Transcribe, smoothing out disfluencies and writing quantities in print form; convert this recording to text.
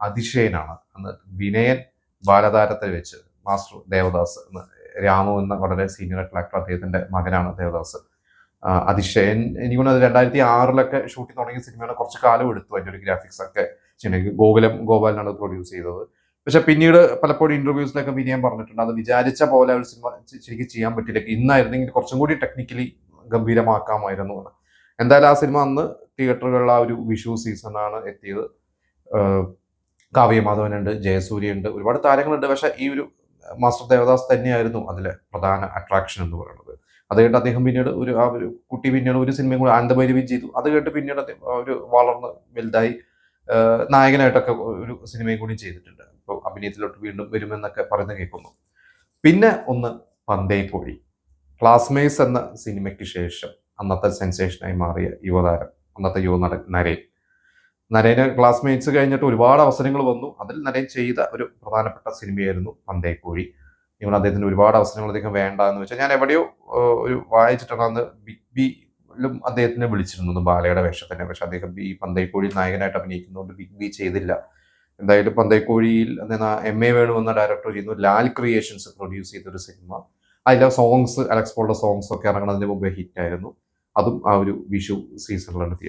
അതിശയനാണ്. അന്ന് വിനയൻ ബാലതാരത്തെ വെച്ച് മാസ്റ്റർ ദേവദാസ് രാമു എന്ന വളരെ സീനിയർ ആയിട്ടുള്ള ആക്ടർ, അദ്ദേഹത്തിന്റെ മകനാണ് ദേവദാസ്. അതിശയൻ എനിക്ക് തോന്നുന്നത് 2006 ഷൂട്ടിംഗ് തുടങ്ങിയ സിനിമയാണ്. കുറച്ച് കാലം എടുത്തു അതിന്റെ ഒരു ഗ്രാഫിക്സ് ഒക്കെ ചെയ്യണമെങ്കിൽ. ഗോപാലനാണ് പ്രൊഡ്യൂസ് ചെയ്തത്. പക്ഷെ പിന്നീട് പലപ്പോഴും ഇന്റർവ്യൂസിലൊക്കെ വിനയം പറഞ്ഞിട്ടുണ്ട്, അത് വിചാരിച്ച പോലെ ഒരു സിനിമ ശരിക്കും ചെയ്യാൻ പറ്റില്ല, ഇന്നായിരുന്നെങ്കിൽ കുറച്ചും കൂടി ടെക്നിക്കലി ഗംഭീരമാക്കാമായിരുന്നു എന്ന്. എന്തായാലും ആ സിനിമ അന്ന് തിയേറ്ററുകളിൽ ആ ഒരു വിഷു സീസണാണ് എത്തിയത്. കാവ്യ മാധവനുണ്ട്, ജയസൂര്യ ഉണ്ട്, ഒരുപാട് താരങ്ങളുണ്ട്. പക്ഷെ ഈ ഒരു മാസ്റ്റർ ദേവദാസ് തന്നെയായിരുന്നു അതിലെ പ്രധാന അട്രാക്ഷൻ എന്ന് പറയുന്നത്. അത് കഴിഞ്ഞിട്ട് അദ്ദേഹം പിന്നീട് ആ ഒരു കുട്ടി പിന്നീട് ഒരു സിനിമയും കൂടി ആനന്ദഭൈരവി ചെയ്തു. അത് കഴിഞ്ഞിട്ട് പിന്നീട് ഒരു വളർന്ന് വലുതായി നായകനായിട്ടൊക്കെ ഒരു സിനിമയും കൂടി ചെയ്തിട്ടുണ്ട്. ഇപ്പോൾ അഭിനയത്തിലോട്ട് വീണ്ടും വരുമെന്നൊക്കെ പറയുന്നത് കേൾക്കുന്നു. പിന്നെ ഒന്ന് പന്തേക്കോഴി. ക്ലാസ്മേറ്റ്സ് എന്ന സിനിമയ്ക്ക് ശേഷം അന്നത്തെ സെൻസേഷനായി മാറിയ യുവതാരം, അന്നത്തെ യുവനടൻ നരേന് ക്ലാസ്മേറ്റ്സ് കഴിഞ്ഞിട്ട് ഒരുപാട് അവസരങ്ങൾ വന്നു. അതിൽ നരേൻ ചെയ്ത ഒരു പ്രധാനപ്പെട്ട സിനിമയായിരുന്നു പന്തേക്കോഴി. ഇവിടെ അദ്ദേഹത്തിന് ഒരുപാട് അവസരങ്ങൾ അദ്ദേഹം വേണ്ട എന്ന് വെച്ചാൽ, ഞാൻ എവിടെയോ ഒരു വായിച്ചിട്ടാണ്, അന്ന് ബിഗ് ബിയിലും അദ്ദേഹത്തിനെ വിളിച്ചിരുന്നു ബാലയുടെ വേഷത്തിന്. പക്ഷെ അദ്ദേഹം ഈ പന്തേക്കോഴി നായകനായിട്ട് അഭിനയിക്കുന്നതുകൊണ്ട് ബിഗ് ബി ചെയ്തില്ല. എന്തായാലും പന്തേക്കോഴിയിൽ MA വേണു എന്ന ഡയറക്ടർ ചെയ്യുന്നു. ലാൽ ക്രിയേഷൻസ് പ്രൊഡ്യൂസ് ചെയ്തൊരു സിനിമ. അതിലെ സോങ്സ്, അലക്സ് പോളുടെ സോങ്സ് ഒക്കെ ഇറങ്ങുന്നതിന് മുമ്പേ ഹിറ്റായിരുന്നു. അതും ആ ഒരു വിഷു സീസണിലാണ് തിയേറ്റർ